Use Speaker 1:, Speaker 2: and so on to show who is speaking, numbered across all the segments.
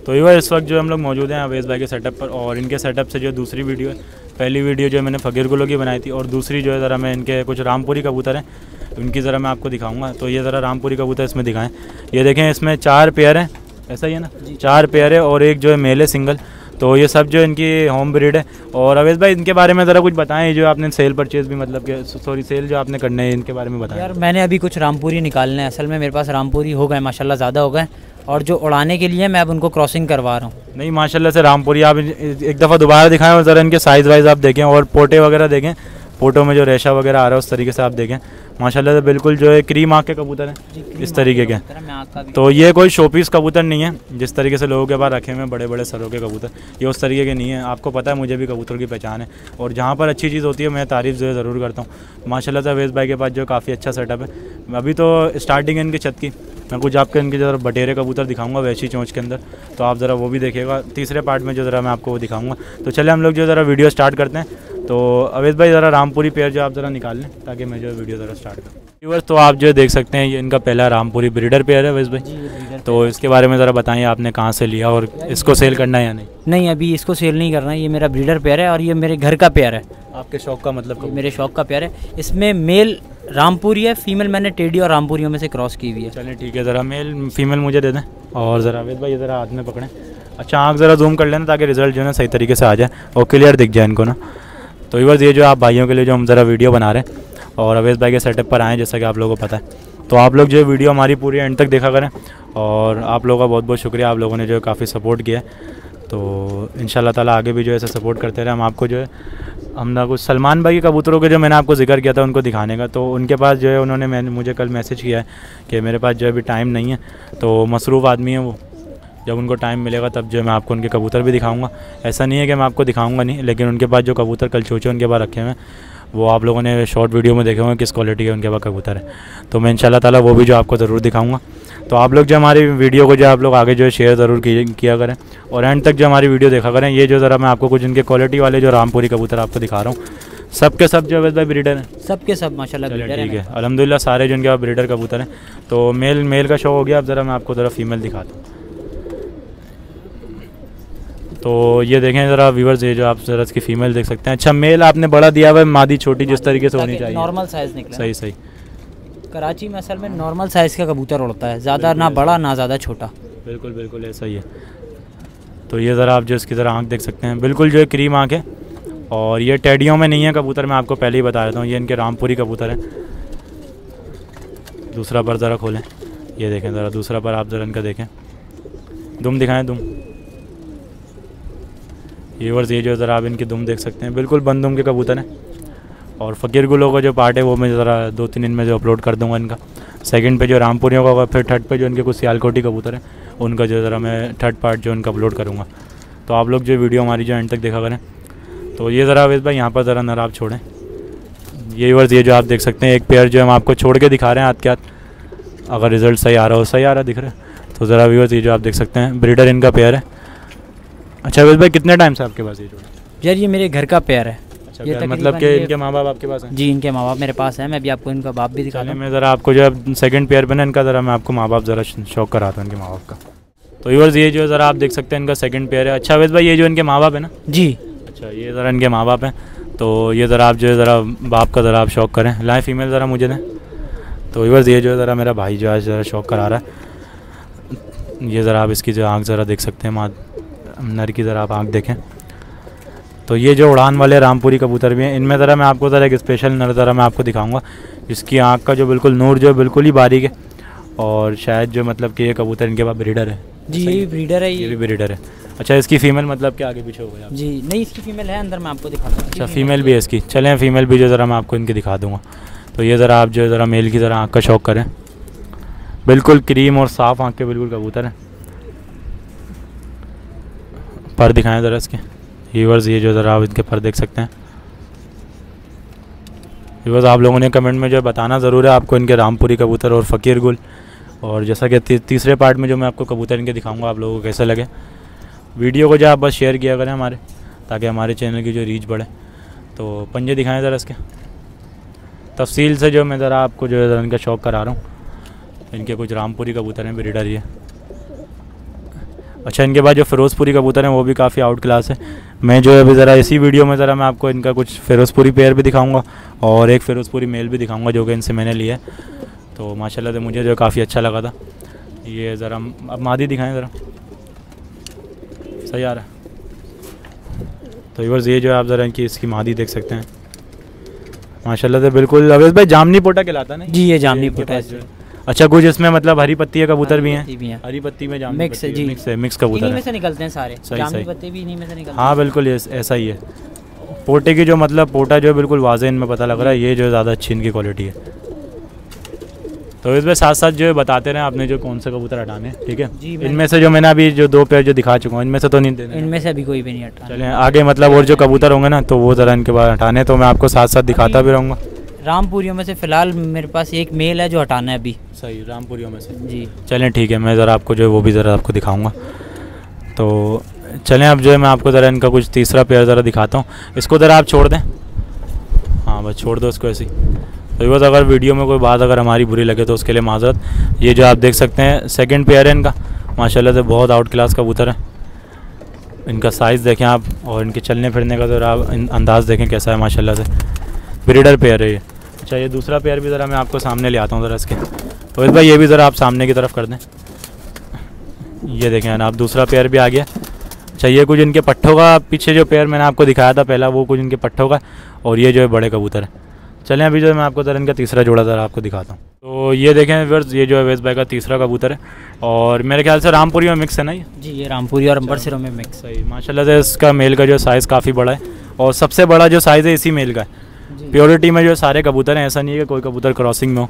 Speaker 1: तो ये इस वक्त जो हम लोग मौजूद हैं अवेश भाई के सेटअप पर, और इनके सेटअप से जो दूसरी वीडियो है, पहली वीडियो जो मैंने फ़कीर गुलों की बनाई थी, और दूसरी जो है ज़रा मैं इनके कुछ रामपुरी कबूतर हैं उनकी ज़रा मैं आपको दिखाऊंगा। तो ये ज़रा रामपुरी कबूतर इसमें दिखाएं। ये देखें, इसमें 4 पेयर हैं, ऐसा ही है ना? 4 पेयर है और एक जो है मेल है सिंगल। तो ये सब जो इनकी होम ब्रीड है। और अवेश भाई इनके बारे में ज़रा कुछ बताएं, जो आपने सेल परचेज़ भी मतलब कि सॉरी सेल जो आपने करने हैं इनके बारे में बताएं।
Speaker 2: यार मैंने अभी कुछ रामपुरी निकालने हैं, असल में मेरे पास रामपुरी हो गए माशाल्लाह, ज़्यादा हो गए, और जो उड़ाने के लिए मैं अब उनको क्रॉसिंग करवा रहा हूँ।
Speaker 1: नहीं माशाल्लाह से रामपुरी आप एक दफ़ा दोबारा दिखाएं और ज़रा इनके साइज़ वाइज आप देखें और पोटे वगैरह देखें, फोटो में जो रेशा वगैरह आ रहा है उस तरीके से आप देखें। माशाल्लाह से बिल्कुल जो है क्रीम आँख के कबूतर हैं इस तरीके के। तो ये कोई शोपीस कबूतर नहीं है जिस तरीके से लोगों के पास रखे हुए बड़े बड़े सरों के कबूतर, ये उस तरीके के नहीं है। आपको पता है मुझे भी कबूतर की पहचान है, और जहाँ पर अच्छी चीज़ होती है मैं तारीफ़ जो है ज़रूर करता हूँ। माशाल्लाह से अवेश भाई के पास जो काफ़ी अच्छा सेटअप है। अभी तो स्टार्टिंग है इनकी छत की, मैं कुछ आपके इनके ज़रा बटेरे कबूतर दिखाऊंगा वैसी चोंच के अंदर, तो आप ज़रा वो भी देखिएगा। तीसरे पार्ट में जो ज़रा मैं आपको वो दिखाऊंगा। तो चले हम लोग जो ज़रा वीडियो स्टार्ट करते हैं। तो अवेश भाई ज़रा रामपुरी पेयर जो आप ज़रा निकाल लें ताकि मैं जो वीडियो ज़रा स्टार्ट करूँ। व्यूअर्स तो आप जो देख सकते हैं ये इनका पहला रामपुरी ब्रीडर पेयर है अवेश भाई। तो इसके बारे में ज़रा बताइए आपने कहाँ से लिया और इसको सेल करना है या नहीं?
Speaker 2: नहीं, अभी इसको सेल नहीं करना है, ये मेरा ब्रीडर पेयर है और ये मेरे घर का पेयर है।
Speaker 1: आपके शौक़ का मतलब?
Speaker 2: मेरे शौक़ का पेयर है। इसमें मेल रामपुरी है, फीमेल मैंने टेडी और रामपुरियों में से क्रॉस की हुई है।
Speaker 1: चलिए ठीक है, ज़रा मेल फीमेल मुझे दे दें। और ज़रा अवेश भाई ज़रा हाथ में पकड़ें। अच्छा आँख ज़रा जूम कर लेना ताकि रिजल्ट जो है ना सही तरीके से आ जाए और क्लियर दिख जाए इनको ना। तो व्यूअर्स ये जो आप भाइयों के लिए जो हम ज़रा वीडियो बना रहे हैं और अवेश भाई के सेटअप पर आए जैसा कि आप लोगों को पता है, तो आप लोग जो वीडियो हमारी पूरी एंड तक देखा करें। और आप लोगों का बहुत बहुत शुक्रिया, आप लोगों ने जो है काफ़ी सपोर्ट किया है। तो इंशाल्लाह ताला आगे भी जो है ऐसे सपोर्ट करते रहे। हम आपको जो है हमने कुछ सलमान भाई के कबूतरों के जो मैंने आपको जिक्र किया था उनको दिखाने का, तो उनके पास जो है उन्होंने मुझे कल मैसेज किया है कि मेरे पास जो है अभी टाइम नहीं है, तो मसरूफ़ आदमी है वो, जब उनको टाइम मिलेगा तब जो मैं आपको उनके कबूतर भी दिखाऊंगा। ऐसा नहीं है कि मैं आपको दिखाऊंगा नहीं, लेकिन उनके पास जो कबूतर कल चोचे उनके पास रखे हुए हैं वो आप लोगों ने शॉर्ट वीडियो में देखे होंगे किस क्वालिटी के उनके पास कबूतर है। तो मैं इंशाल्लाह ताला वो भी जो आपको ज़रूर दिखाऊंगा। तो आप लोग जो हमारी वीडियो को जो आप लोग आगे जो है शेयर ज़रूर किया करें और एंड तक जो हमारी वीडियो देखा करें। ये जो ज़रा मैं आपको कुछ इनके क्वालिटी वाले जो रामपुरी कबूतर आपको दिखा रहा हूँ, सब के सब जो अवेश भाई ब्रीडर हैं?
Speaker 2: सब के सब माशाल्लाह ब्रीडर हैं।
Speaker 1: ठीक है, अल्हम्दुलिल्लाह सारे जो इनके पास ब्रीडर कबूतर हैं। तो मेल का शो हो गया, अब ज़रा मैं आपको ज़रा फीमेल दिखाता हूँ। तो ये देखें ज़रा व्यूअर्स, ये जो आप ज़रा इसकी फ़ीमेल देख सकते हैं। अच्छा मेल आपने बड़ा दिया हुआ है, मादी छोटी जिस तरीके से होनी चाहिए,
Speaker 2: नॉर्मल साइज़ निकला।
Speaker 1: सही सही।
Speaker 2: कराची में असल में नॉर्मल साइज़ का कबूतर उड़ता है, ज़्यादा ना बड़ा ना ज़्यादा छोटा।
Speaker 1: बिल्कुल बिल्कुल ऐसा ही है। तो ये ज़रा आप जो इसकी ज़रा आँख देख सकते हैं, बिल्कुल जो है क्रीम आँख है। और ये टेडियों में नहीं है कबूतर, मैं आपको पहले ही बता देता हूँ, ये इनके रामपुरी कबूतर है। दूसरा पर ज़रा खोलें, ये देखें ज़रा दूसरा पर आप ज़रा इनका देखें, दुम दिखाएँ दुम। व्यूअर्स ये जो ज़रा आप इनकी दुम देख सकते हैं, बिल्कुल बंद दुम के कबूतर हैं। और फ़कीर गुलों का जो पार्ट है वो मैं ज़रा 2-3 दिन में जो अपलोड कर दूंगा इनका। सेकंड पे जो रामपुरियों का होगा, फिर थर्ड पे जो इनके कुछ सियालकोटी कबूतर हैं उनका जो ज़रा मैं थर्ड पार्ट जो इनका अपलोड करूँगा। तो आप लोग जो वीडियो हमारी जो एंड तक देखा करें। तो ये ज़रा अवेश भाई यहाँ पर ज़रा नर आप छोड़ें। ये व्यूअर्स ये जो आप देख सकते हैं एक पेयर जो हम आपको छोड़ के दिखा रहे हैं हाथ के हाथ, अगर रिज़ल्ट सही आ रहा हो, सही आ रहा दिख रहा है तो ज़रा व्यूअर्स ये जो आप देख सकते हैं ब्रीडर इनका पेयर है। अच्छा अवेश भाई कितने टाइम से आपके पास ये जोड़ा?
Speaker 2: यार ये मेरे घर का पेयर है।
Speaker 1: अच्छा मतलब कि इनके माँ बाप आपके पास हैं?
Speaker 2: जी इनके माँ बाप मेरे पास हैं, मैं अभी आपको इनका बाप भी दिखा दूँ।
Speaker 1: मैं ज़रा आपको जो है सेकंड पेयर पे ना इनका ज़रा मैं आपको माँ बाप ज़रा शौक कराता हूँ इनके माँ बाप का। तो व्यूअर्स ये जो ज़रा आप देख सकते हैं इनका सेकंड पेयर है। अच्छा अवेश भाई ये जो इनके माँ बाप है ना? जी अच्छा ये ज़रा इनके माँ बाप हैं। तो ये ज़रा आप जो है ज़रा बाप का ज़रा आप शौक करें, लाएँ फीमेल ज़रा मुझे दें। तो व्यूअर्स ये जो है ज़रा मेरा भाई जो है ज़रा शौक करा रहा है। ये ज़रा आप इसकी जो आँख ज़रा देख सकते हैं, माँ नर की ज़रा आप आँख देखें। तो ये जो उड़ान वाले रामपुरी कबूतर भी हैं, इनमें ज़रा मैं आपको ज़रा एक स्पेशल नर ज़रा मैं आपको दिखाऊंगा जिसकी आँख का जो बिल्कुल नूर जो बिल्कुल ही बारीक है। और शायद जो मतलब कि ये कबूतर इनके पास ब्रीडर है। जी ये भी ब्रीडर है, ये भी ब्रीडर है। अच्छा इसकी फ़ीमेल मतलब कि आगे पीछे हो गया? जी नहीं इसकी फ़ीमेल है अंदर, मैं आपको दिखाता हूँ। अच्छा फ़ीमेल भी है इसकी, चलें फ़ीमेल भी जो ज़रा मैं आपको इनकी दिखा दूँगा। तो ये ज़रा आप जो ज़रा मेल की ज़रा आँख का शौक करें, बिल्कुल क्रीम और साफ़ आँख के बिल्कुल कबूतर हैं। पर दिखाएं ज़रा इसके व्यूअर्स, ये जो ज़रा आप इनके पर देख सकते हैं। व्यूअर्स आप लोगों ने कमेंट में जो बताना ज़रूर है आपको इनके रामपुरी कबूतर और फ़कीर गुल, और जैसा कि तीसरे पार्ट में जो मैं आपको कबूतर इनके दिखाऊंगा आप लोगों को कैसे लगे। वीडियो को जो आप बस शेयर किया करें हमारे, ताकि हमारे चैनल की जो रीच बढ़े। तो पंजे दिखाएं ज़रा इसके तफसील से, जो मैं ज़रा आपको जो है इनका शौक करा रहा हूँ। इनके कुछ रामपुरी कबूतर हैं, ब्रीडर ये। अच्छा, इनके बाद जो फिरोज़पुरी कबूतर हैं वो भी काफ़ी आउट क्लास है। मैं जो है अभी ज़रा इसी वीडियो में ज़रा मैं आपको इनका कुछ फिरोज़पुरी पेयर भी दिखाऊंगा और एक फिरोज़पुरी मेल भी दिखाऊंगा जो कि इनसे मैंने लिया है। तो माशाल्लाह से मुझे जो काफ़ी अच्छा लगा था। ये ज़रा अब मादी दिखाएं ज़रा, सही आ रहा है। तो व्यूअर्स ये जो है आप ज़रा इनकी इसकी मादी देख सकते हैं माशाल्लाह से बिल्कुल। अवेश भाई जामनी पोटा कहलाता है ना?
Speaker 2: जी ये जामनी पोटा है।
Speaker 1: अच्छा, कुछ इसमें मतलब हरी पत्ती के कबूतर भी हैं? हरी पत्ती में जामनी
Speaker 2: मिक्स है जी,
Speaker 1: मिक्स कबूतर
Speaker 2: इन्हीं
Speaker 1: है।
Speaker 2: में से निकलते हैं सारे,
Speaker 1: सही,
Speaker 2: जामनी
Speaker 1: सही।
Speaker 2: पत्ते भी इन्हीं में से निकलते हैं।
Speaker 1: हाँ बिल्कुल ऐसा ही है। पोटे की जो मतलब पोटा जो है बिल्कुल वाज़े इनमें पता लग रहा है, ये जो ज़्यादा अच्छी इनकी क्वालिटी है। तो इसमें साथ साथ जो है बताते रहे आपने जो कौन से कबूतर हटाने हैं, ठीक है? इनमें से जो मैंने अभी जो 2 पेयर जो दिखा चुका हूँ इनमें से तो नहीं देने?
Speaker 2: इनमें से अभी कोई भी नहीं हटा।
Speaker 1: चलें आगे, मतलब और जो कबूतर होंगे ना तो वो ज़रा इनके बाद हटाने, तो मैं आपको साथ साथ दिखाता भी रहूँगा।
Speaker 2: रामपुरियों में से फ़िलहाल मेरे पास एक मेल है जो हटाना है अभी।
Speaker 1: सही, रामपुरियों में से
Speaker 2: जी।
Speaker 1: चलें ठीक है, मैं ज़रा आपको जो है वो भी ज़रा आपको दिखाऊँगा। तो चलें अब जो है मैं आपको ज़रा इनका कुछ तीसरा पेयर ज़रा दिखाता हूँ। इसको ज़रा आप छोड़ दें, हाँ बस छोड़ दो इसको ऐसे ही। तो बस अगर वीडियो में कोई बात अगर हमारी बुरी लगे तो उसके लिए माजरत। ये जो आप देख सकते हैं सेकंड पेयर है इनका, माशाल्लाह से बहुत आउट क्लास कबूतर है। इनका साइज़ देखें आप और इनके चलने फिरने का ज़रा अंदाज़ देखें कैसा है माशाल्लाह से। ब्रीडर पेयर है ये। अच्छा, ये दूसरा पेयर भी ज़रा मैं आपको सामने ले आता हूँ ज़रा इसके। तो इस बार ये भी ज़रा आप सामने की तरफ कर दें। ये देखें ना आप, दूसरा पेयर भी आ गया। अच्छा, ये कुछ इनके पट्ठों का, पीछे जो पेयर मैंने आपको दिखाया था पहला वो कुछ इनके पट्ठों का, और ये जो है बड़े कबूतर है। चलें अभी जो है मैं आपको ज़रा इनका तीसरा जोड़ा ज़रा आपको दिखाता हूँ। तो ये देखें व्यूअर्स, ये जो है अवेश भाई का तीसरा कबूतर है और मेरे ख्याल से रामपुरी में मिक्स है ना ये?
Speaker 2: जी ये रामपुरी और अंबरसरों में मिक्स।
Speaker 1: सही, माशाल्लाह से इसका मेल का जो साइज़ काफ़ी बड़ा है और सबसे बड़ा जो साइज़ है इसी मेल का है। प्योरिटी में जो सारे कबूतर हैं, ऐसा नहीं है कि कोई कबूतर क्रॉसिंग में हो।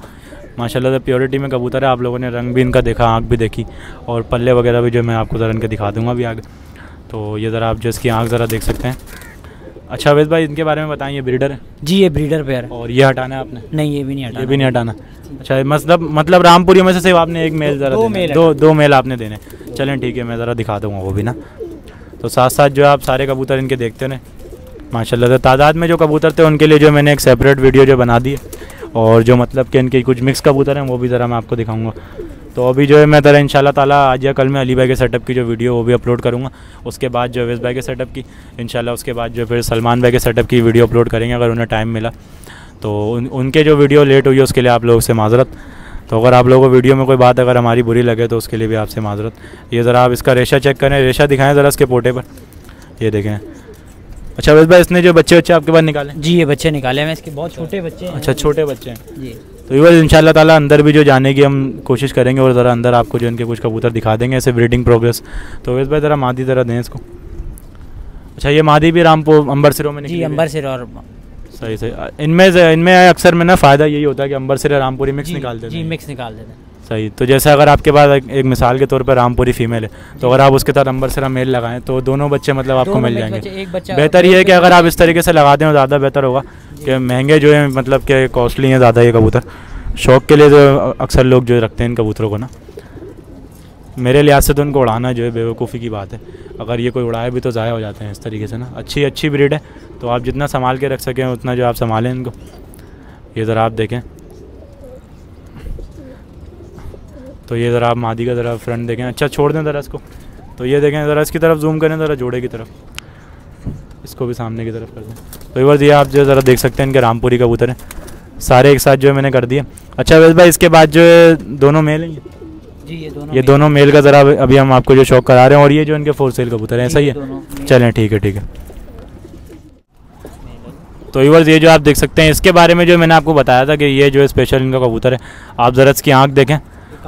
Speaker 1: माशाल्लाह से प्योरिटी में कबूतर है। आप लोगों ने रंग भी इनका देखा, आँख भी देखी और पल्ले वगैरह भी जो मैं आपको ज़रा इनके दिखा दूँगा भी आगे। तो ये ज़रा आप जो इसकी आँख ज़रा देख सकते हैं। अच्छा अवेश भाई इनके बारे में बताएं, ये ब्रीडर है?
Speaker 2: जी ये ब्रीडर पेयर है।
Speaker 1: और ये हटाना है आपने?
Speaker 2: नहीं ये भी नहीं हटाना।
Speaker 1: ये भी नहीं हटाना। अच्छा, मतलब रामपुरी में से सिर्फ आपने एक मेल ज़रा दो मेल आपने देने। चलें ठीक है, मैं ज़रा दिखा दूँगा वो भी ना। तो साथ साथ जो आप सारे कबूतर इनके देखते रहें माशाल्लाह से। तादाद में जो कबूतर थे उनके लिए जो मैंने एक सेपरेट वीडियो जो बना दी है और जो मतलब कि इनके कुछ मिक्स कबूतर हैं वो भी ज़रा मैं आपको दिखाऊंगा। तो अभी जो है मैं ज़रा इंशाल्लाह ताला आज या कल में अली भाई के सेटअप की जो वीडियो वो भी अपलोड करूँगा। उसके बाद जो अवेश भाई के सेटअप की इंशाल्लाह, उसके बाद जो फिर सलमान भाई के सेटअप की वीडियो अपलोड करेंगे अगर उन्हें टाइम मिला तो। उनके जो वीडियो लेट हुई है उसके लिए आप लोगों से माजरत। तो अगर आप लोगों को वीडियो में कोई बात अगर हमारी बुरी लगे तो उसके लिए भी आपसे माजरत। ये ज़रा आप इसका रेशा चेक करें, रेशा दिखाएँ ज़रा इसके पोटे पर, ये देखें। अच्छा अवेश भाई इसने जो बच्चे आपके पास निकाले?
Speaker 2: जी ये बच्चे निकाले हैं इसके, बहुत छोटे बच्चे हैं।
Speaker 1: अच्छा छोटे बच्चे हैं
Speaker 2: जी।
Speaker 1: तो ये इंशाल्लाह ताला अंदर भी जो जाने की हम कोशिश करेंगे और ज़रा अंदर आपको जो इनके कुछ कबूतर दिखा देंगे ऐसे ब्रीडिंग प्रोग्रेस। तो अवेश भाई ज़रा मादी ज़रा दें इसको। अच्छा ये मादी भी अंबरसरों में निकली?
Speaker 2: जी अंबरसर और
Speaker 1: सही सही। इनमें अक्सर में ना फ़ायदा यही होता है कि अंबरसर रामपुरी मिक्स निकाल देते हैं।
Speaker 2: जी मिक्स निकाल देते हैं।
Speaker 1: सही। तो जैसे अगर आपके पास एक मिसाल के तौर पर रामपुरी फीमेल है तो अगर आप उसके साथ अंबरसरा मेल लगाएं तो दोनों बच्चे मतलब आपको मिल जाएंगे। बेहतर ये है कि अगर आप इस तरीके से लगा दें तो ज़्यादा बेहतर होगा कि महंगे जो है मतलब कि कॉस्टली हैं ज़्यादा ये कबूतर। शौक़ के लिए जो अक्सर लोग जो रखते हैं इन कबूतरों को ना, मेरे लिहाज से तो उनको उड़ाना जो है बेवकूफ़ी की बात है। अगर ये कोई उड़ाए भी तो ज़ाया हो जाते हैं इस तरीके से ना। अच्छी ब्रीड है तो आप जितना संभाल के रख सकें उतना जो आप संभालें इनको। ये ज़रा आप देखें, तो ये ज़रा आप मादी का ज़रा फ्रंट देखें। अच्छा छोड़ दें ज़रा इसको। तो ये देखें ज़रा इसकी तरफ जूम करें ज़रा, जोड़े की तरफ, इसको भी सामने की तरफ कर दें। तो ये बार ये आप जो ज़रा देख सकते हैं इनके रामपुरी कबूतर हैं सारे एक साथ जो है मैंने कर दिए। अच्छा अवेश भाई इसके बाद जो है दोनों मेल हैं?
Speaker 2: जी
Speaker 1: ये दोनों मेल का ज़रा अभी हम आपको जो शौक करा रहे हैं। और ये जो इनके फोर सेल कबूतर हैं, सही है? चलें ठीक है। तो व्यूअर्स ये जो आप देख सकते हैं इसके बारे में जो मैंने आपको बताया था कि ये जो है स्पेशल इनका कबूतर है। आप ज़रा इसकी आँख देखें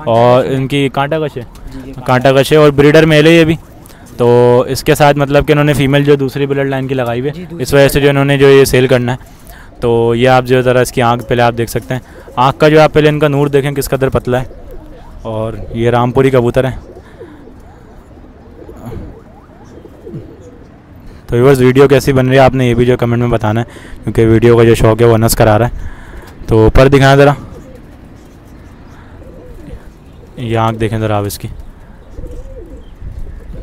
Speaker 1: और इनकी कांटा कश है और ब्रीडर मेल है ये भी। तो इसके साथ मतलब कि इन्होंने फीमेल जो दूसरी ब्लड लाइन की लगाई हुई है, इस वजह से जो इन्होंने जो ये सेल करना है। तो ये आप जो ज़रा इसकी आँख पहले आप देख सकते हैं। आँख का जो आप पहले इनका नूर देखें किस कदर पतला है। और ये रामपुरी कबूतर है। तो व्यूअर्स वीडियो कैसी बन रही है आपने ये भी जो कमेंट में बताना है, क्योंकि वीडियो का जो शौक़ है वो अनस करा रहा है। तो ऊपर दिखाएं ज़रा, ये आँख देखें ज़रा आप इसकी।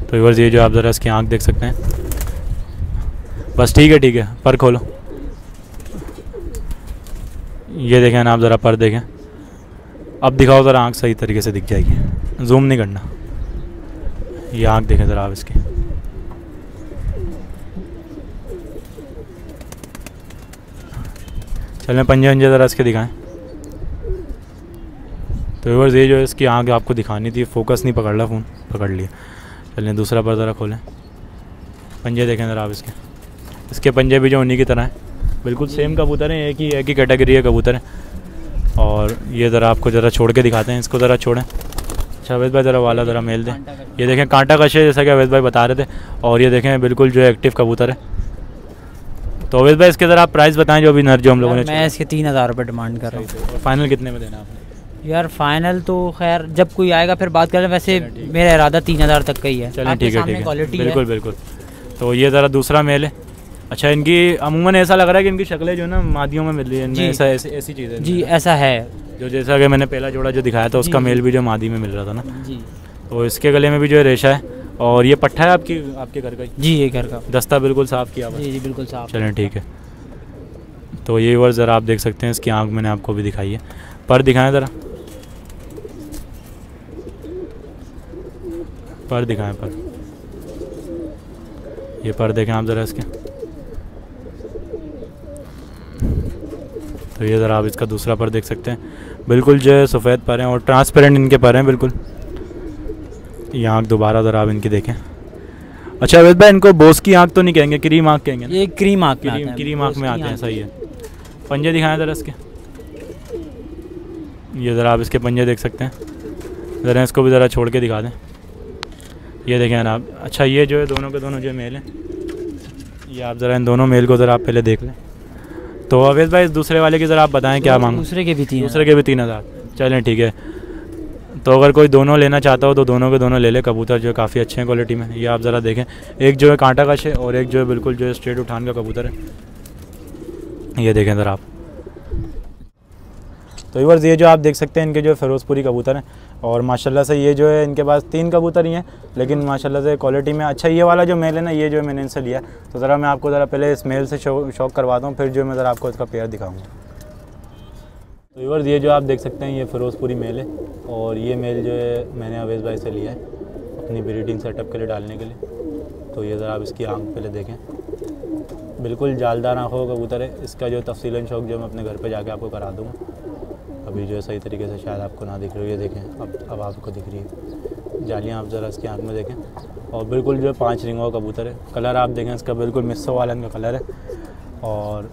Speaker 1: तो व्यूअर्स ये जो आप ज़रा इसकी आँख देख सकते हैं। बस ठीक है, पर खोलो। ये देखें ना आप ज़रा पर देखें। अब दिखाओ ज़रा आँख, सही तरीके से दिख जाएगी, जूम नहीं करना। ये आँख देखें ज़रा आप इसकी। चलें पंजे वंजे ज़रा इसके दिखाएं। तो व्यूअर्स ये जो है इसकी आँख आपको दिखानी थी, फोकस नहीं पकड़ रहा फ़ोन, पकड़ लिया। चलें दूसरा पर ज़रा खोलें। पंजे देखें ज़रा आप इसके पंजे भी जो उन्हीं की तरह हैं, बिल्कुल सेम कबूतर हैं, एक ही कैटेगरी है कबूतर है। और ये ज़रा आपको ज़रा छोड़ के दिखाते हैं, इसको ज़रा छोड़ें। अच्छा अवैध भाई ज़रा वाला ज़रा मेल दें। ये देखें कांटा कश है, जैसा कि अवैध भाई बता रहे थे। और ये देखें बिल्कुल जो एक्टिव कबूतर है। तो अवैध भाई इसके ज़रा आप प्राइस बताएं जो अभी नर जो हम लोगों ने।
Speaker 2: मैं इसके 3000 रुपये डिमांड कर रहा हूँ।
Speaker 1: फाइनल कितने में देना आपने?
Speaker 2: यार फाइनल तो खैर जब कोई आएगा फिर बात करें, वैसे मेरा इरादा 3000 तक का ही है।
Speaker 1: चलें ठीक है,
Speaker 2: क्वालिटी
Speaker 1: बिल्कुल बिल्कुल। तो ये ज़रा दूसरा मेल है। अच्छा इनकी अमूमन ऐसा लग रहा है कि इनकी शक्लें जो है ना मादियों में मिल रही है, इनमें ऐसा ऐसी चीज़ है
Speaker 2: जी, ऐसा है।
Speaker 1: जो जैसा कि मैंने पहला जोड़ा जो दिखाया था उसका मेल भी जो मादी में मिल रहा था ना
Speaker 2: जी।
Speaker 1: तो इसके गले में भी जो है रेशा है। और ये पट्ठा है आपके घर का ही?
Speaker 2: जी, ये घर का।
Speaker 1: दस्ता बिल्कुल साफ़ किया हुआ?
Speaker 2: जी बिल्कुल साफ।
Speaker 1: चलें ठीक है। तो ये वर्ड ज़रा आप देख सकते हैं, इसकी आँख मैंने आपको भी दिखाई है। पर दिखाएं ज़रा, पर दिखाएं पर। ये पर देखें आप ज़रा इसके। तो ये ज़रा आप इसका दूसरा पर देख सकते हैं, बिल्कुल जो है सफ़ेद पर हैं और ट्रांसपेरेंट इनके पर हैं बिल्कुल। ये आँख दोबारा ज़रा आप इनकी देखें। अच्छा अवैध भाई इनको बोस की आँख तो नहीं कहेंगे, क्रीम आँख कहेंगे?
Speaker 2: ये क्रीम आँख में
Speaker 1: क्रीम आँख में आते हैं, सही है। पंजे दिखाएं ज़रा इसके। ये ज़रा आप इसके पंजे देख सकते हैं। ज़रा इसको भी ज़रा छोड़ के दिखा दें। ये देखें आप। अच्छा ये जो है दोनों के दोनों जो मेल हैं, ये आप ज़रा इन दोनों मेल को ज़रा आप पहले देख लें। तो अवैध भाई इस दूसरे वाले की ज़रा आप बताएं क्या मांग?
Speaker 2: दूसरे के भी
Speaker 1: 3000। चलें ठीक है। तो अगर कोई दोनों लेना चाहता हो तो दोनों के दोनों ले ले। कबूतर जो है काफ़ी अच्छे हैं क्वालिटी में। ये आप ज़रा देखें, एक जो है कांटा कश है और एक जो है बिल्कुल जो है स्ट्रेट उठान का कबूतर है। ये देखें ज़रा आप। तो व्यूअर्स ये जो आप देख सकते हैं इनके जो फ़िरोज़पुरी कबूतर हैं और माशाल्लाह से ये जो है इनके पास 3 कबूतर ही हैं, लेकिन माशाल्लाह से क्वालिटी में अच्छा। ये वाला जो मेल है ना, ये जो है मैंने इनसे लिया। तो ज़रा मैं आपको ज़रा पहले इस मेल से शौक करवाता हूँ, फिर जो मैं ज़रा आपको इसका पेयर दिखाऊँगा। तो व्यूअर्स ये जो आप देख सकते हैं ये फ़िरोज़पुरी मेल है और ये मेल जो है मैंने अवैध भाई से लिया है अपनी ब्रीडिंग सेटअप के लिए डालने के लिए। तो ये ज़रा आप इसकी आँख पहले देखें, बिल्कुल जालदार आँखों का कबूतर है। इसका जो तफसीलन शौक जो मैं अपने घर पे जाके आपको करा दूँगा। अभी जो है सही तरीके से शायद आपको ना दिख रही हो, ये देखें अब आपको दिख रही है जालियाँ। आप ज़रा इसकी आँख में देखें और बिल्कुल जो है 5 रिंगों का कबूतर है। कलर आप देखें इसका बिल्कुल मिस्सो वालन का कलर है। और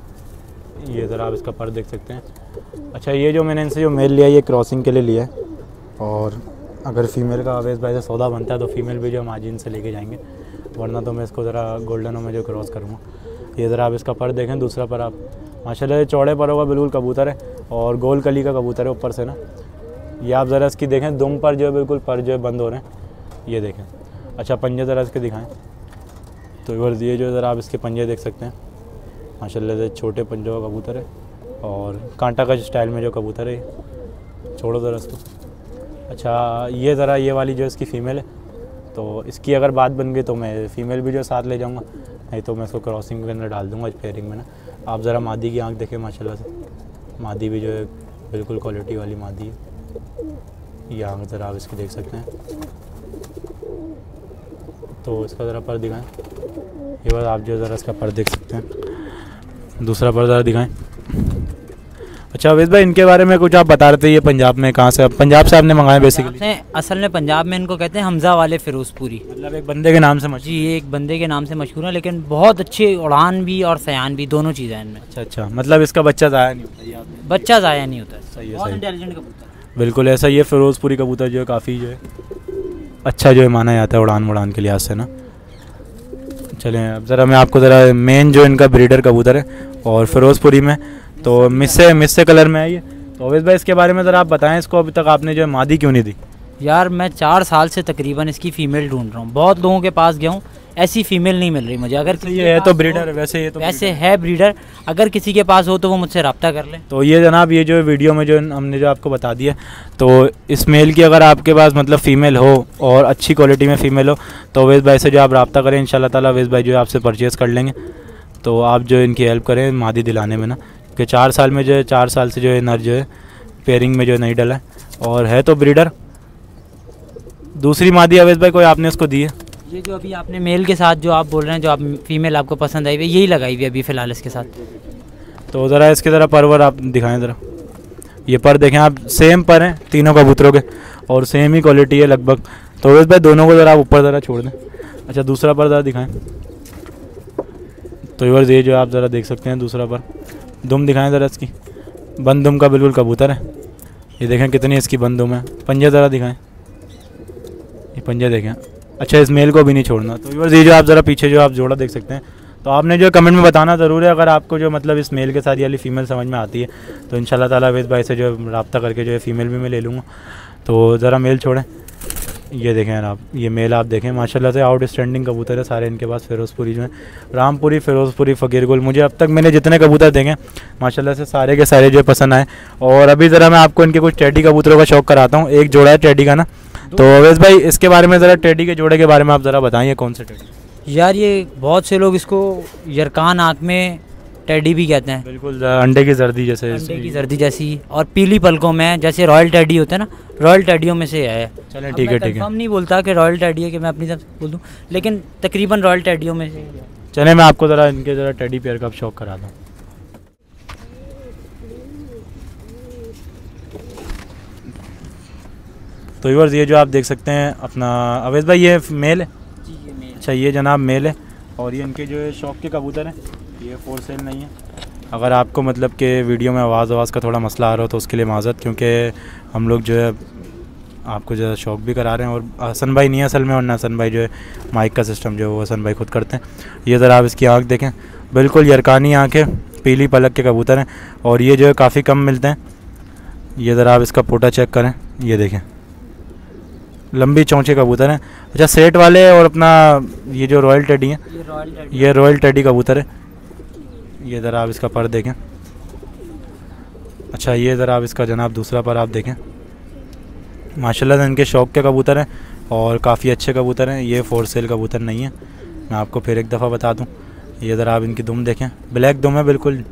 Speaker 1: ये ज़रा आप इसका पर देख सकते हैं। अच्छा ये जो मैंने इनसे जो मेल लिया ये क्रॉसिंग के लिए लिया है और अगर फीमेल का अवैध भाई से सौदा बनता है तो फीमेल भी जो हम आज इनसे लेके जाएंगे, वरना तो मैं इसको ज़रा गोल्डनों में जो क्रॉस करूँगा। ये ज़रा आप इसका पर देखें, दूसरा पर आप माशाल्लाह चौड़े पर होगा बिल्कुल कबूतर है और गोल कली का कबूतर है ऊपर से ना। ये आप ज़रा इसकी देखें, दुम पर जो है बिल्कुल पर जो है बंद हो रहे हैं, ये देखें। अच्छा पंजे ज़रा इसके दिखाएं। तो व्यूअर्स ये जो ज़रा आप इसके पंजे देख सकते हैं, माशाल्लाह से छोटे पंजों का कबूतर है और कांटा का स्टाइल में जो कबूतर है। छोड़ो ज़रा इसको। अच्छा ये ज़रा ये वाली जो इसकी फ़ीमेल है, तो इसकी अगर बात बन गई तो मैं फ़ीमेल भी जो साथ ले जाऊँगा, नहीं तो मैं इसको क्रॉसिंग के अंदर डाल दूँगा पेयरिंग में ना। आप ज़रा मादी की आँख देखें, माशाल्लाह से मादी भी जो है बिल्कुल क्वालिटी वाली मादी है। ये आँख ज़रा आप इसकी देख सकते हैं। तो इसका ज़रा पर दिखाएं। ये बात आप जो ज़रा इसका पर देख सकते हैं, दूसरा पर ज़रा दिखाएं। अच्छा अवैध भाई इनके बारे में कुछ आप बता रहे थे, ये पंजाब में कहाँ से? पंजाब से आपने मंगाए बेसिकली?
Speaker 2: असल में पंजाब में इनको कहते हैं हमजा वाले फ़िरोज़पुरी।
Speaker 1: मतलब एक बंदे के नाम से मशहूर?
Speaker 2: जी एक बंदे के नाम से मशहूर है, लेकिन बहुत अच्छे उड़ान भी और सयान भी दोनों चीज़ें हैं इनमें।
Speaker 1: अच्छा मतलब इसका बच्चा ज़ाया नहीं होता?
Speaker 2: बच्चा ज़ाया नहीं होता।
Speaker 1: सही है,
Speaker 2: बहुत
Speaker 1: सही।
Speaker 2: इंटेलिजेंट कबूतर।
Speaker 1: बिल्कुल ऐसा ये फ़िरोज़पुरी कबूतर जो है काफ़ी जो है अच्छा जो है माना जाता है उड़ान के लिहाज से ना। चलें अब ज़रा मैं आपको ज़रा मेन जो इनका ब्रीडर कबूतर है और फ़िरोज़पुरी में तो मिस्से कलर में है ये। तो अवैध भाई इसके बारे में ज़रा आप बताएं, इसको अभी तक आपने जो है मादी क्यों नहीं दी?
Speaker 2: यार मैं 4 साल से तकरीबन इसकी फ़ीमेल ढूंढ रहा हूँ, बहुत लोगों के पास गया हूँ, ऐसी फ़ीमेल नहीं मिल रही मुझे। अगर
Speaker 1: ये है तो ब्रीडर है वैसे, ये तो
Speaker 2: वैसे है ब्रीडर, अगर किसी के पास हो तो वो मुझसे रब्ता कर ले।
Speaker 1: तो ये जनाब ये जो वीडियो में जो हमने जो आपको बता दिया, तो इस मेल की अगर आपके पास मतलब फ़ीमेल हो और अच्छी क्वालिटी में फ़ीमेल हो तो अवैध भाई से जो आप रब्ता करें, इंशाल्लाह ताला अवैध भाई जो है आपसे परचेज़ कर लेंगे। तो आप जो इनकी हेल्प करें मादी दिलाने में ना, कि 4 साल में जो है 4 साल से जो है नर जो है पेयरिंग में जो है नहीं डला है और है तो ब्रीडर। दूसरी मादी अवैध भाई कोई आपने उसको दी है?
Speaker 2: ये जो अभी आपने मेल के साथ जो आप बोल रहे हैं, जो आप फीमेल आपको पसंद आई हुई, यही लगाई हुई अभी फ़िलहाल इसके साथ।
Speaker 1: तो ज़रा इसके ज़रा परवर आप दिखाएं ज़रा। ये पर देखें आप, सेम पर हैं तीनों कबूतरों के और सेम ही क्वालिटी है लगभग। तो अवैध भाई दोनों को ज़रा आप ऊपर ज़रा छोड़ दें। अच्छा दूसरा पर ज़रा दिखाएं। तो व्यूअर्स ये जो आप ज़रा देख सकते हैं दूसरा पर, दुम दिखाएं ज़रा इसकी, बंद दुम का बिल्कुल कबूतर है। ये देखें कितनी इसकी बंद दुम है। पंजे ज़रा दिखाएं, ये पंजे देखें। अच्छा इस मेल को भी नहीं छोड़ना। तो व्यूअर्स ये जो आप ज़रा पीछे जो आप जोड़ा देख सकते हैं, तो आपने जो कमेंट में बताना ज़रूर है अगर आपको जो मतलब इस मेल के साथ ये वाली फ़ीमेल समझ में आती है, तो इंशाल्लाह ताला अवैध भाई से जो रब्ता करके जो है फ़ीमेल भी मैं ले लूँगा। तो ज़रा मेल छोड़ें। ये देखें यार आप, ये मेल आप देखें माशाल्लाह से आउट स्टैंडिंग कबूतर है सारे इनके पास। फिरोज़पुरी जो है, रामपुरी, फिरोज़पुरी, फ़कीर गुल, मुझे अब तक मैंने जितने कबूतर देखे माशाल्लाह से सारे के सारे जो है पसंद आए। और अभी ज़रा मैं आपको इनके कुछ टेडी कबूतरों का शौक़ कराता हूँ। एक जोड़ा है टेडी का ना, तो अवैध भाई इसके बारे में ज़रा टेडी के जोड़े के बारे में आप ज़रा बताइए कौन से टेडी?
Speaker 2: यार ये बहुत से लोग इसको यरकान आँख में टेडी भी कहते हैं।
Speaker 1: बिल्कुल अंडे की जर्दी जैसे,
Speaker 2: अंडे की जर्दी जैसी, और पीली पलकों में जैसे रॉयल टेडी होते हैं ना, रॉयल टेडियों में से है।
Speaker 1: चलें ठीक है ठीक है।
Speaker 2: कंफर्म नहीं बोलता कि रॉयल टेडी है कि मैं अपनी तरफ से बोल दूँ, लेकिन तकरीबन रॉयल टेडियों में से है।
Speaker 1: चलें मैं आपको ज़रा इनके ज़रा टेडी पेयर का शौक़ करा दूँ। तो व्यूअर्स ये जो आप देख सकते हैं अपना अवैध भाई, ये मेल है?
Speaker 2: जी ये मेल।
Speaker 1: अच्छा ये जनाब मेल है। और ये इनके जो है शौक़ के कबूतर हैं, ये फॉर सेल नहीं है। अगर आपको मतलब कि वीडियो में आवाज़ का थोड़ा मसला आ रहा हो तो उसके लिए माज़रत, क्योंकि हम लोग जो है आपको जो है शौक़ भी करा रहे हैं। और हसन भाई नहीं है असल में, और हसन भाई जो है माइक का सिस्टम जो है वो हसन भाई खुद करते हैं। ये ज़रा आप इसकी आँख देखें, बिल्कुल यरकानी आँख है, पीली पलक के कबूतर हैं और ये जो है काफ़ी कम मिलते हैं। ये ज़रा आप इसका पोटा चेक करें, ये देखें लंबी चौंचे कबूतर हैं। अच्छा सेट वाले और अपना ये जो रॉयल टेडी है, ये रॉयल टेडी कबूतर है। ये ज़रा आप इसका पर देखें। अच्छा ये ज़रा आप इसका जनाब दूसरा पर आप देखें। माशाल्लाह से इनके शौक़ के कबूतर हैं और काफ़ी अच्छे कबूतर हैं। ये फॉर सेल कबूतर नहीं है, मैं आपको फिर एक दफ़ा बता दूं। ये ज़रा आप इनकी दुम देखें, ब्लैक दुम है बिल्कुल।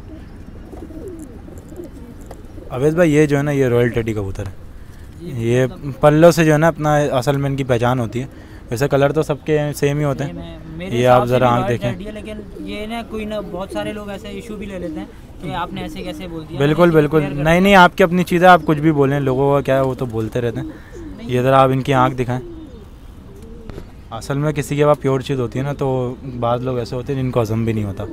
Speaker 1: अवैध भाई ये जो है ना, ये रॉयल टेडी कबूतर है। ये पल्लों से जो है ना अपना असल में इनकी पहचान होती है। वैसे कलर तो सबके सेम ही होते हैं। ये आप ज़रा आँख देखें।
Speaker 2: लेकिन ये ना कोई ना, बहुत सारे लोग ऐसे इशू भी ले लेते हैं कि आपने ऐसे कैसे बोल दिया।
Speaker 1: बिल्कुल बिल्कुल, नहीं नहीं आपकी अपनी चीज़ें, आप कुछ भी बोलें, लोगों का क्या है वो तो बोलते रहते हैं। ये ज़रा आप इनकी आँख दिखाएं। असल में किसी के पास प्योर चीज़ होती है ना, तो बाद लोग ऐसे होते हैं जिनको हज़म भी नहीं होता,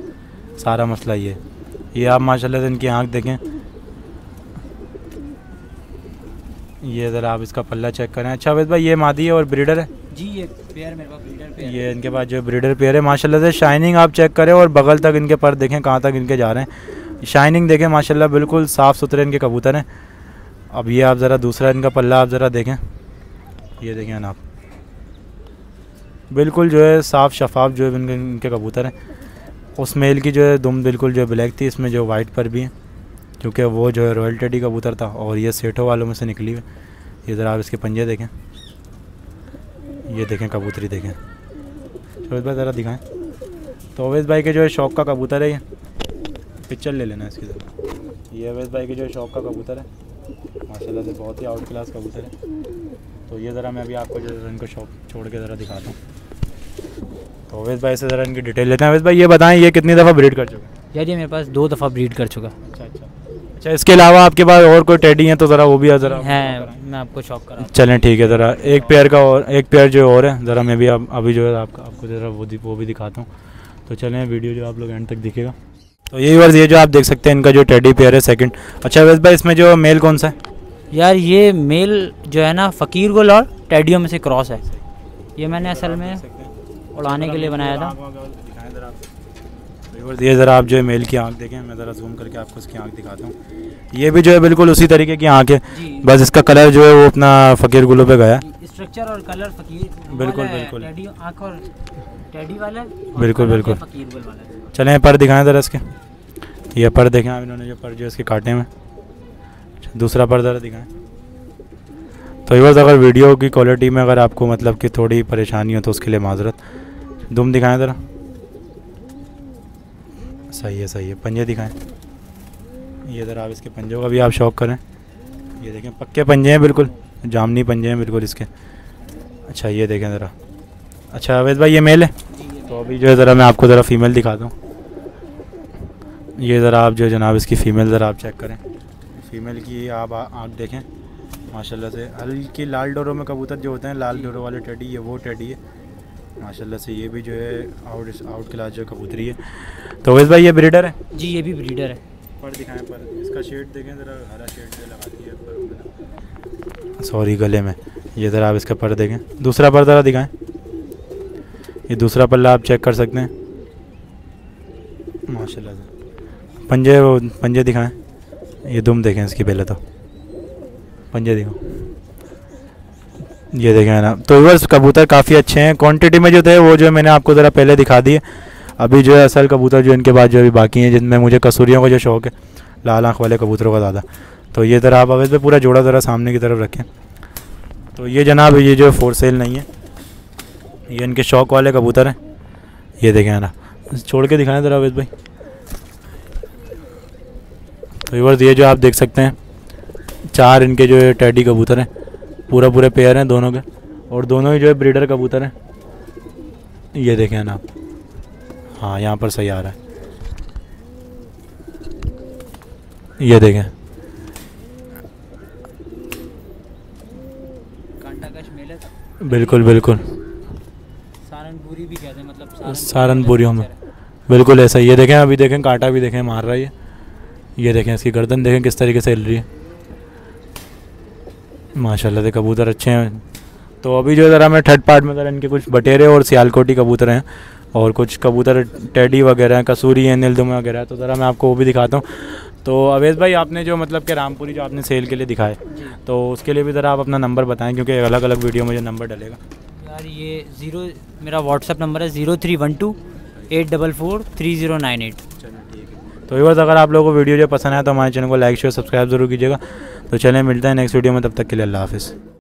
Speaker 1: सारा मसला ये आप माशाल्लाह से इनकी आँख देखें। ये ज़रा आप इसका पल्ला चेक करें। अच्छा अवैध भाई ये मादी है और ब्रीडर है?
Speaker 2: जी ये पेयर मेरे पास ब्रीडर पेयर है।
Speaker 1: ये इनके पास जो ब्रीडर पेयर है माशाल्लाह से। शाइनिंग आप चेक करें और बगल तक इनके पर देखें कहाँ तक इनके जा रहे हैं। शाइनिंग देखें माशाल्लाह, बिल्कुल साफ़ सुथरे इनके कबूतर हैं। अब ये आप ज़रा दूसरा इनका पल्ला आप ज़रा देखें, ये देखें ना आप, बिल्कुल जो है साफ़ शफाफ जो है इनके कबूतर हैं। उस मेल की जो है दुम बिल्कुल जो है ब्लैक थी, इसमें जो वाइट पर भी है, क्योंकि वो जो है रॉयल टेडी कबूतर था और ये सेठों वालों में से निकली हुई। ये ज़रा आप इसके पंजे देखें, ये देखें कबूतरी देखें। अवैध भाई ज़रा दिखाएं। तो अवैध भाई के जो है शौक़ का कबूतर है, ये पिक्चर ले लेना इसकी ज़रा। ये अवैध भाई के जो है शौक़ का कबूतर है, माशाल्लाह से बहुत ही आउट क्लास कबूतर है। तो ये ज़रा मैं अभी आपको जो है इनको शौक़ छोड़ के ज़रा दिखाता हूँ। तो अवैध भाई से ज़रा इनकी डिटेल लेते हैं। अवैध भाई ये बताएं ये कितनी दफ़ा ब्रीड कर चुके हैं?
Speaker 2: यार ये मेरे पास 2 दफ़ा ब्रीड कर चुका।
Speaker 1: अच्छा इसके अलावा आपके पास और कोई टेडी हैं तो ज़रा वो भी ज़रा
Speaker 2: है, मैं आपको शौक करा।
Speaker 1: चलें ठीक है, ज़रा एक पेयर का और एक पेयर जो और है ज़रा मैं भी अभी जो है आपको ज़रा वो भी दिखाता हूँ। तो चलें वीडियो जो आप लोग एंड तक दिखेगा। तो यही वर्ष ये जो आप देख सकते हैं इनका जो टेडी पेयर है सेकंड। अच्छा अवैध भाई इसमें जो मेल कौन सा है?
Speaker 2: यार ये मेल जो है ना फ़कीर गुल और टेडियो में से क्रॉस है। ये मैंने असल में उड़ाने के लिए बनाया था।
Speaker 1: ये ज़रा आप जो है मेल की आंख देखें, मैं ज़रा जूम करके आपको इसकी आंख दिखाता हूँ। ये भी जो है बिल्कुल उसी तरीके की आंख है, बस इसका कलर जो है वो अपना फ़कीर गुलों पे गया।
Speaker 2: स्ट्रक्चर और कलर फ़कीर
Speaker 1: बिल्कुल बिल्कुल
Speaker 2: टेडी आंख और टेडी वाला
Speaker 1: बिल्कुल बिल्कुल
Speaker 2: फ़कीर गुल वाला।
Speaker 1: चलें पर दिखाएं ज़रा इसके। ये पर देखें आप, इन्होंने जो पर जो इसके काटे में। दूसरा पर ज़रा दिखाएं। तो ये बस अगर वीडियो की क्वालिटी में अगर आपको मतलब कि थोड़ी परेशानी हो तो उसके लिए माजरत। दुम दिखाएं ज़रा। सही है पंजे दिखाएं। ये ज़रा आप इसके पंजों का भी आप शौक़ करें। ये देखें पक्के पंजे हैं, बिल्कुल जामनी पंजे हैं बिल्कुल इसके। अच्छा ये देखें ज़रा। अच्छा अवैध भाई ये मेल है, तो अभी जो है ज़रा मैं आपको ज़रा फीमेल दिखाता हूँ। ये ज़रा आप जो है जनाब इसकी फ़ीमेल ज़रा आप चेक करें। फ़ीमेल की आप आँख देखें माशाल्लाह से, हल्की लाल डोरों में कबूतर जो होते हैं, लाल डोरों वाले टेडी, ये वो टेडी है माशाल्लाह से। ये भी जो है आउट क्लास जो कबूतरी है। तो अवैध भाई ये ब्रीडर है?
Speaker 2: जी ये भी ब्रीडर है।
Speaker 1: पर दिखाएं, पर इसका शेड देखें ज़रा, हरा शेड जो लगाती है पर, सॉरी गले में। ये ज़रा आप इसका पर देखें, दूसरा पर ज़रा दिखाएं। ये दूसरा पल्ला आप चेक कर सकते हैं माशाल्लाह से। पंजे दिखाएं, ये दुम देखें इसकी पहले तो, पंजे दिखाओ, ये देखें ना। तो बस कबूतर काफ़ी अच्छे हैं, क्वांटिटी में जो थे वो जो मैंने आपको ज़रा पहले दिखा दिए। अभी जो है असल कबूतर जो इनके बाद जो अभी बाकी हैं, जिनमें मुझे कसूरियों का जो शौक़ है, लाल आँख वाले कबूतरों का ज़्यादा। तो ये ज़रा आप अवैध पे पूरा जोड़ा ज़रा सामने की तरफ रखें। तो ये जनाब ये जो फॉर सेल नहीं है, ये इनके शौक़ वाले कबूतर हैं। ये देखें ना, छोड़ के दिखाएं ज़रा अवैध भाई। तो व्यूअर्स ये जो आप देख सकते हैं 4 इनके जो है टेडी कबूतर हैं, पूरे पेयर हैं दोनों के, और दोनों ही जो है ब्रीडर कबूतर हैं। ये देखें ना आप, हाँ यहाँ पर सही आ रहा है, ये देखें।
Speaker 2: कांटाकश मेल है,
Speaker 1: बिल्कुल बिल्कुल,
Speaker 2: सहारनपुरी भी कहते हैं, मतलब
Speaker 1: सहारनपुरियों में बिल्कुल ऐसा। ये देखें, अभी देखें कांटा भी देखें मार रहा है ये देखें इसकी गर्दन देखें किस तरीके से हिल रही है माशाल्लाह से। कबूतर अच्छे हैं। तो अभी जो ज़रा मैं थर्ड पार्ट में ज़रा इनके कुछ बटेरे और सियालकोटी कबूतर हैं, और कुछ कबूतर टेडी वगैरह हैं, कसूरी हैं, नीलदुमे वगैरह हैं, तो ज़रा मैं आपको वो भी दिखाता हूँ। तो अवैध भाई आपने जो मतलब कि रामपुरी जो आपने सेल के लिए दिखाए, तो उसके लिए भी ज़रा आप अपना नंबर बताएं, क्योंकि अलग अलग वीडियो में जो नंबर डलेगा।
Speaker 2: यार ये मेरा व्हाट्सअप नंबर है 0312-844-3098।
Speaker 1: तो व्यूअर्स अगर आप लोगों को वीडियो जो पसंद आया तो हमारे चैनल को लाइक शेयर सब्सक्राइब ज़रूर कीजिएगा। तो चलें मिलते हैं नेक्स्ट वीडियो में, तब तक के लिए अल्लाह हाफ़िज़।